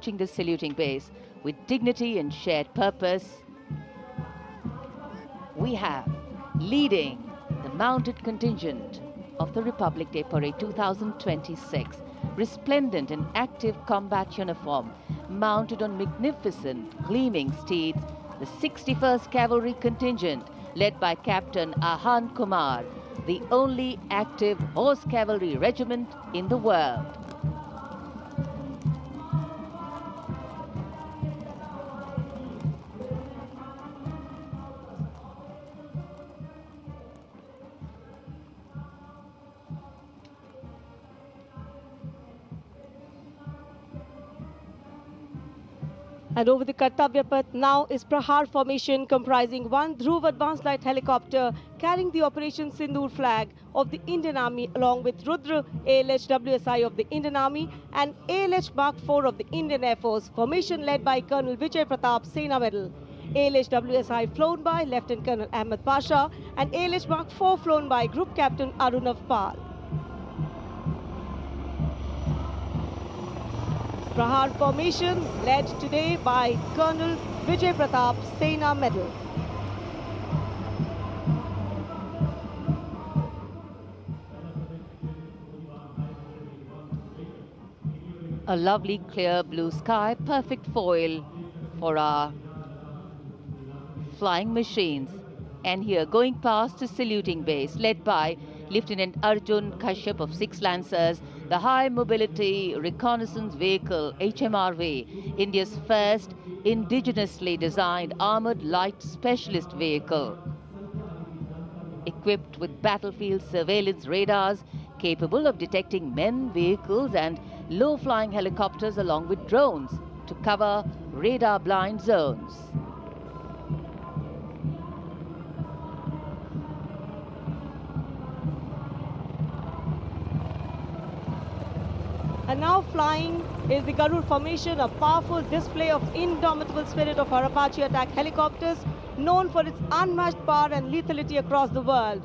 approaching the saluting base with dignity and shared purpose. We have leading the mounted contingent of the Republic Day Parade 2026, resplendent in active combat uniform, mounted on magnificent gleaming steeds, the 61st Cavalry Contingent, led by Captain Ahan Kumar, the only active horse cavalry regiment in the world. And over the Kartavya Path now is Prahar formation comprising one Dhruv advanced light helicopter carrying the Operation Sindoor flag of the Indian Army along with Rudra ALH WSI of the Indian Army and ALH Mark 4 of the Indian Air Force, formation led by Colonel Vijay Pratap Sena Medal. ALH WSI flown by Lieutenant Colonel Ahmed Pasha and ALH Mark 4 flown by Group Captain Arunav Pal. Prahar formation led today by Colonel Vijay Pratap Sena Medal. A lovely clear blue sky, perfect foil for our flying machines. And here going past the saluting base led by Lieutenant Arjun Kashyap of 6 Lancers, the High Mobility Reconnaissance Vehicle HMRV, India's first indigenously designed armored light specialist vehicle. Equipped with battlefield surveillance radars, capable of detecting men, vehicles and low-flying helicopters along with drones to cover radar-blind zones. And now flying is the Garud formation, a powerful display of indomitable spirit of our Apache attack helicopters, known for its unmatched power and lethality across the world.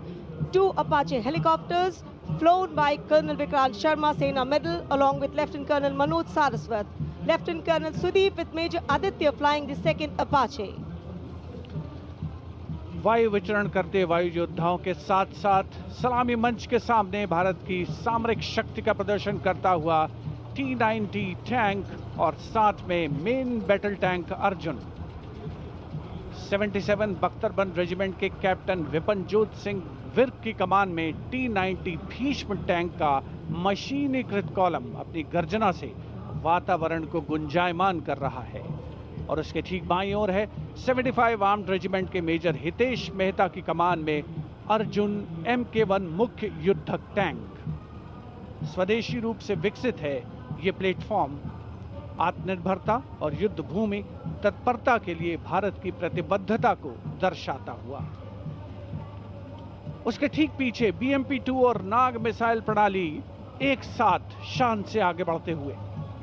2 Apache helicopters flown by Colonel Vikrant Sharma Sena Medal along with Lieutenant Colonel Manoj Saraswat. Lieutenant Colonel Sudeep with Major Aditya flying the 2nd Apache. वायु विचरण करते वायु योद्धाओं के साथ साथ सलामी मंच के सामने भारत की सामरिक शक्ति का प्रदर्शन करता हुआ T-90 टैंक और साथ में मेन बैटल टैंक अर्जुन। 77 बख्तरबंद रेजिमेंट के कैप्टन विपनजोत सिंह विर्क की कमान में T-90 भीष्म टैंक का मशीनीकृत कॉलम अपनी गर्जना से वातावरण को गुंजायमान कर रहा है। और उसके ठीक बाईं ओर है 75 आर्म्ड रेजिमेंट के मेजर हितेश मेहता की कमान में अर्जुन MK1 मुख्य युद्धक टैंक। स्वदेशी रूप से विकसित है ये प्लेटफॉर्म आत्मनिर्भरता और युद्ध भूमि तत्परता के लिए भारत की प्रतिबद्धता को दर्शाता हुआ। उसके ठीक पीछे BMP-2 और नाग मिसाइल प्रणाली एक साथ शान से आगे बढ़ते हुए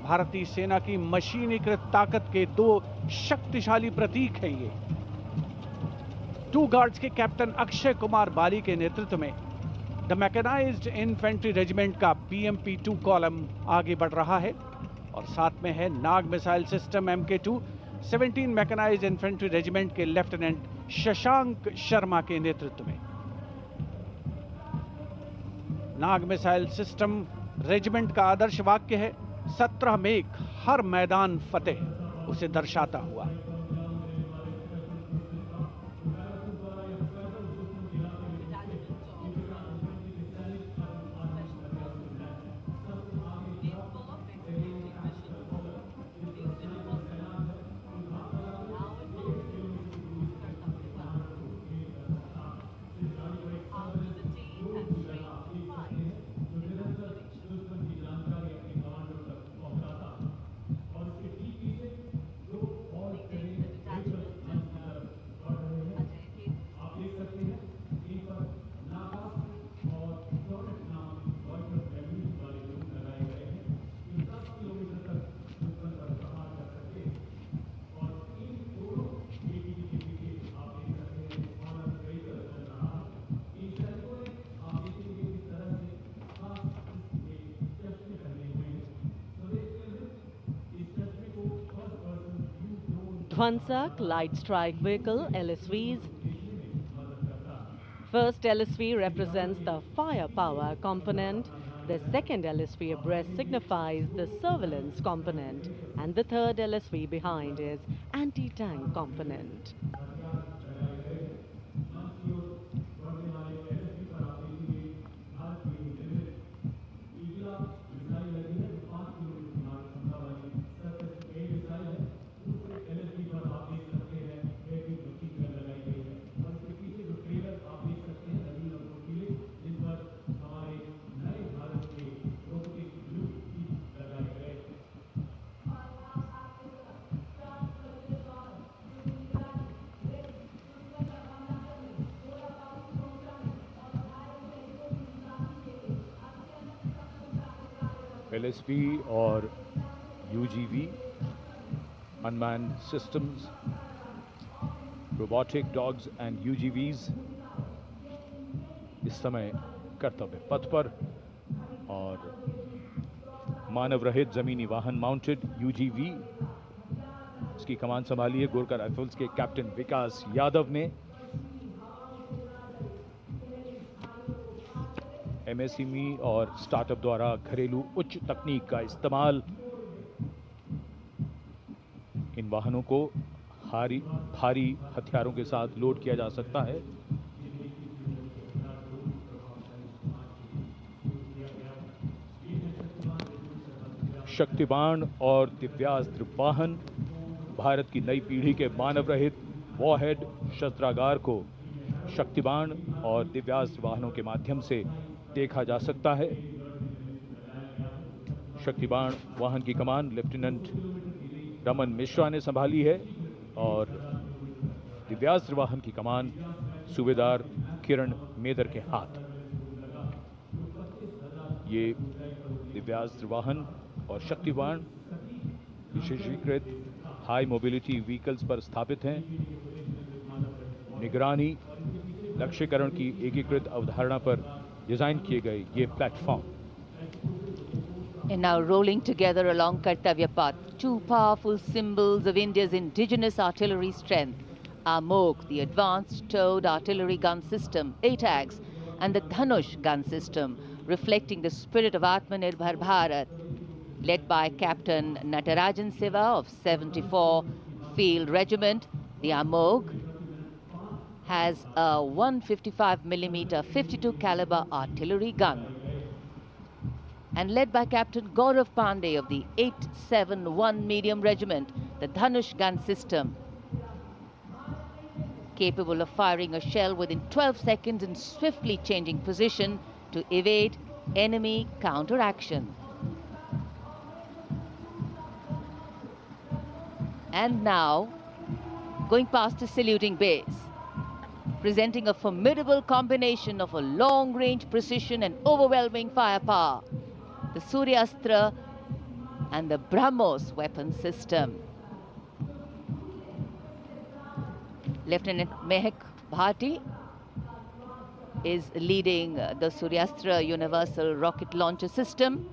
भारतीय सेना की मशीनीकृत ताकत के 2 शक्तिशाली प्रतीक हैं ये। 2 गार्ड्स के कैप्टन अक्षय कुमार बाली के नेतृत्व में द मैकेनाइज्ड इन्फेंट्री रेजिमेंट का BMP-2 कॉलम आगे बढ़ रहा है और साथ में है Nag missile system MK2 17 mechanised infantry regiment के लेफ्टिनेंट शशांक शर्मा के नेतृत्व में। नाग मिसाइल सिस्टम रेजिमेंट का आदर्श वाक्य है 17 मेघ हर मैदान फतेह, उसे दर्शाता हुआ। Dwansak Light Strike Vehicle LSVs. First LSV represents the firepower component, the second LSV abreast signifies the surveillance component, and the third LSV behind is anti-tank component. LSV और UGV, unmanned systems, robotic dogs and UGVs इस समय कर्तव्य पथ पर, और मानव रहित जमीनी वाहन माउंटेड UGV, इसकी कमान संभाली है गोरखा राइफल्स के कैप्टन विकास यादव ने। MSME और स्टार्टअप द्वारा घरेलू उच्च तकनीक का इस्तेमाल इन वाहनों को भारी हथियारों के साथ लोड किया जा सकता है। शक्तिबाण और दिव्यास्त्र वाहन भारत की नई पीढ़ी के मानव रहित वॉरहेड शस्त्रागार को शक्तिबाण और दिव्यास्त्र वाहनों के माध्यम से देखा जा सकता है। शक्तिबाण वाहन की कमान लेफ्टिनेंट रमन मिश्रा ने संभाली है और दिव्यास्त्र वाहन की कमान सूबेदार किरण मेदर के हाथ। ये दिव्यास्त्र वाहन और शक्तिबाण विशेषीकृत हाई मोबिलिटी व्हीकल्स पर स्थापित हैं। निगरानी लक्ष्यकरण की एकीकृत अवधारणा पर डिजाइन किए गए ये platform. And now rolling together along Kartavya Path, two powerful symbols of India's indigenous artillery strength, AMOG, the Advanced Towed Artillery Gun System, ATAGS, and the Dhanush gun system, reflecting the spirit of Atmanirbhar Bharat, led by Captain Natarajan Siva of 74 Field Regiment. The AMOG has a 155mm 52 caliber artillery gun, and led by Captain Gaurav Pandey of the 871 Medium Regiment, the Dhanush gun system, capable of firing a shell within 12 seconds and swiftly changing position to evade enemy counteraction. And now, going past the saluting base, presenting a formidable combination of a long-range precision and overwhelming firepower, the Suryastra and the BrahMos weapon system. Lieutenant Mehak Bhati is leading the Suryastra Universal Rocket Launcher System.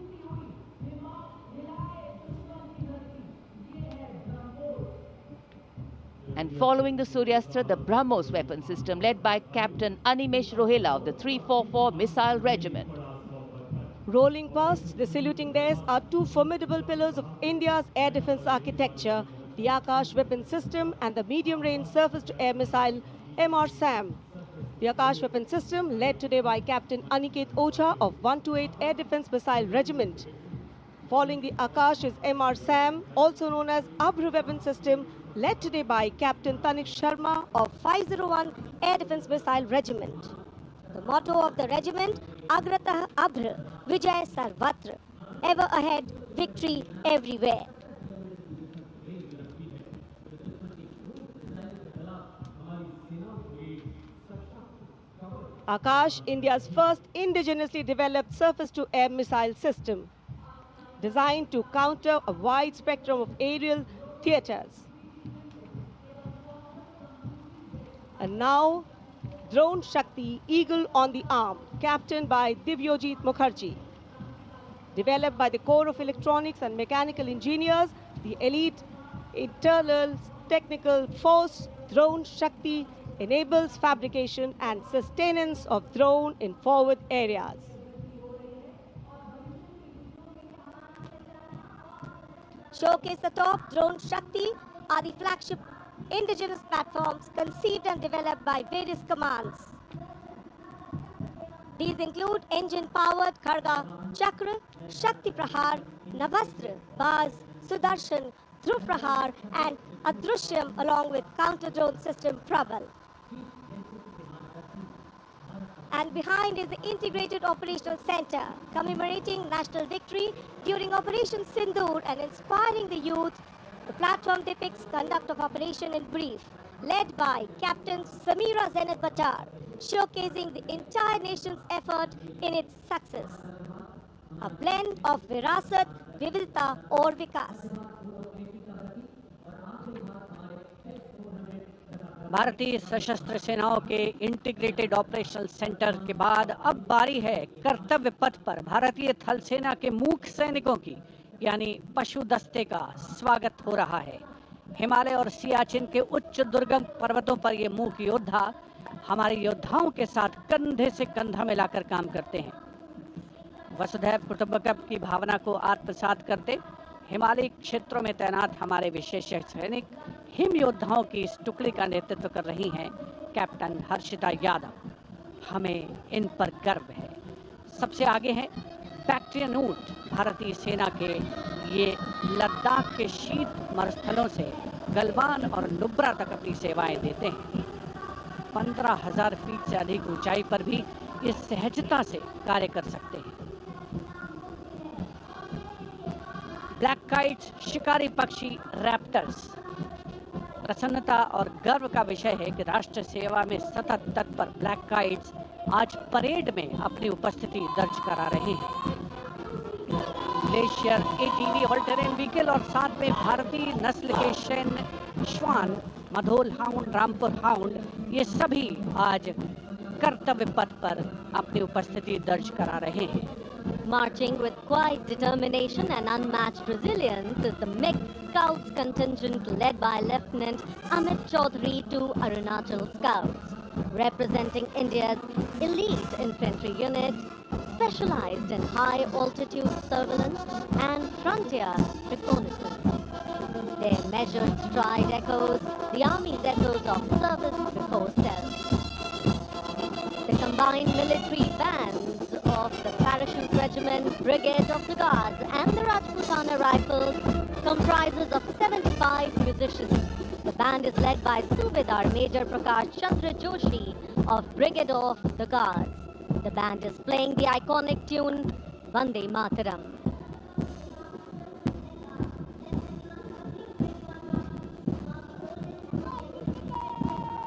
And following the Suryastra, the BrahMos weapon system, led by Captain Animesh Rohela of the 344 Missile Regiment. Rolling past the saluting days are two formidable pillars of India's air defense architecture, the Akash weapon system and the medium-range surface-to-air missile MRSAM. The Akash weapon system, led today by Captain Aniket Ocha of 128 Air Defense Missile Regiment. Following the Akash is MRSAM, also known as Abhr weapon system, led today by Captain Tanik Sharma of 501 Air Defense Missile Regiment. The motto of the regiment, Agratah Abhr, Vijay Sarvatra, ever ahead, victory everywhere. Akash, India's first indigenously developed surface-to-air missile system, designed to counter a wide spectrum of aerial theaters. And now, Drone Shakti, Eagle on the Arm, captained by Divyojit Mukherjee. Developed by the Corps of Electronics and Mechanical Engineers, the elite internal technical force, Drone Shakti enables fabrication and sustenance of drone in forward areas. Showcase the top, Drone Shakti are the flagship indigenous platforms conceived and developed by various commands. These include engine-powered Kharga, Chakra, Shakti Prahar, Navastra, Baz, Sudarshan, Dhruv Prahar and Adrushyam along with counter-drone system Prabal. And behind is the Integrated Operational Center, commemorating national victory during Operation Sindoor and inspiring the youth. The platform depicts conduct of operation in brief, led by Captain Samira Zenat Bachar, showcasing the entire nation's effort in its success. A blend of Virasat, Vividta और विकास. भारतीय सशस्त्र सेनाओं के integrated operational centre के बाद अब बारी है कर्तव्य पथ पर भारतीय थल सेना के मूक सैनिकों की, यानी पशु दस्ते का स्वागत हो रहा है। हिमालय और सियाचिन के उच्च दुर्गम पर्वतों पर ये मूक योद्धा हमारे योद्धाओं के साथ कंधे से कंधा मिलाकर काम करते हैं। वसुधैव कुटुंबकम की भावना को आत्मसात करते हिमालयी क्षेत्रों में तैनात हमारे विशेष सैनिक हिम योद्धाओं की इस टुकड़ी का नेतृत्व कर रही हैं कैप्टन हर्षिता यादव। हमें इन पर गर्व है। सबसे आगे हैं बैक्ट्रियन ऊंट, भारतीय सेना के ये लद्दाख के शीत मरुस्थलों से गलवान और नुब्रा तक अपनी सेवाएं देते हैं। 15,000 फीट से अधिक ऊंचाई पर भी ये सहजता से कार्य कर सकते हैं। ब्लैक काइट्स, शिकारी पक्षी रैप्टर्स। प्रसन्नता और गर्व का विषय है कि राष्ट्र सेवा में सतत तत्पर ब्लैक काइट्स आज परेड में अपनी उपस्थिति दर्ज करा रहे हैं। Glacier, ATV, all terrain vehicle और साथ में भारतीय नस्ल के सैन्य श्वान, मधोल हाउंड, रामपुर हाउंड, ये सभी आज कर्तव्य पथ पर अपनी उपस्थिति दर्ज करा रहे हैं। Marching with quiet determination and unmatched resilience is the mixed Scouts contingent led by Lieutenant Amit Chaudhary to Arunachal Scouts, representing India's elite infantry unit, specialized in high altitude surveillance and frontier reconnaissance. Their measured stride echoes the Army's ethos of service before stealth. The combined military bands of the Parachute Regiment, Brigade of the Guards and the Rajputana Rifles comprises of 75 musicians. The band is led by Subedar Major Prakash Chandra Joshi of Brigade of the Guards. The band is playing the iconic tune Vande Mataram.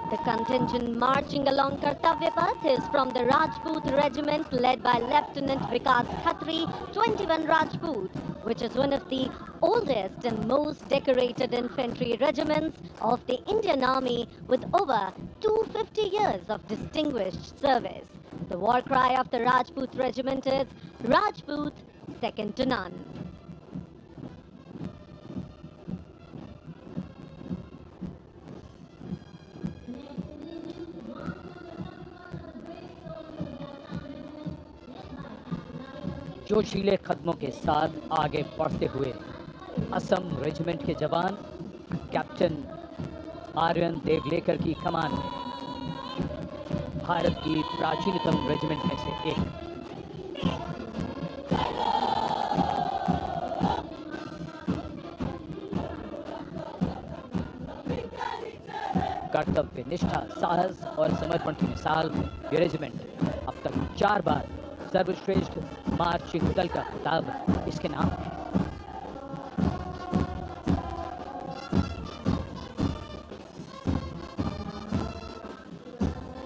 The contingent marching along Kartavya Path is from the Rajput Regiment led by Lieutenant Vikas Khatri, 21 Rajput, which is one of the oldest and most decorated infantry regiments of the Indian Army with over 250 years of distinguished service. The war cry of the Rajput Regiment is Rajput, second to none. जोशीले कदमों के साथ आगे बढ़ते हुए Assam regiment के जवान captain Aryan Devlekar की कमान में, भारत की प्राचीनतम रेजिमेंट में से एक। कर्तव्य निष्ठा, साहस और समर्पण की मिसाल ये रेजिमेंट अब तक 4 बार सर्वश्रेष्ठ मार्चिंग दल का खिताब इसके नाम है।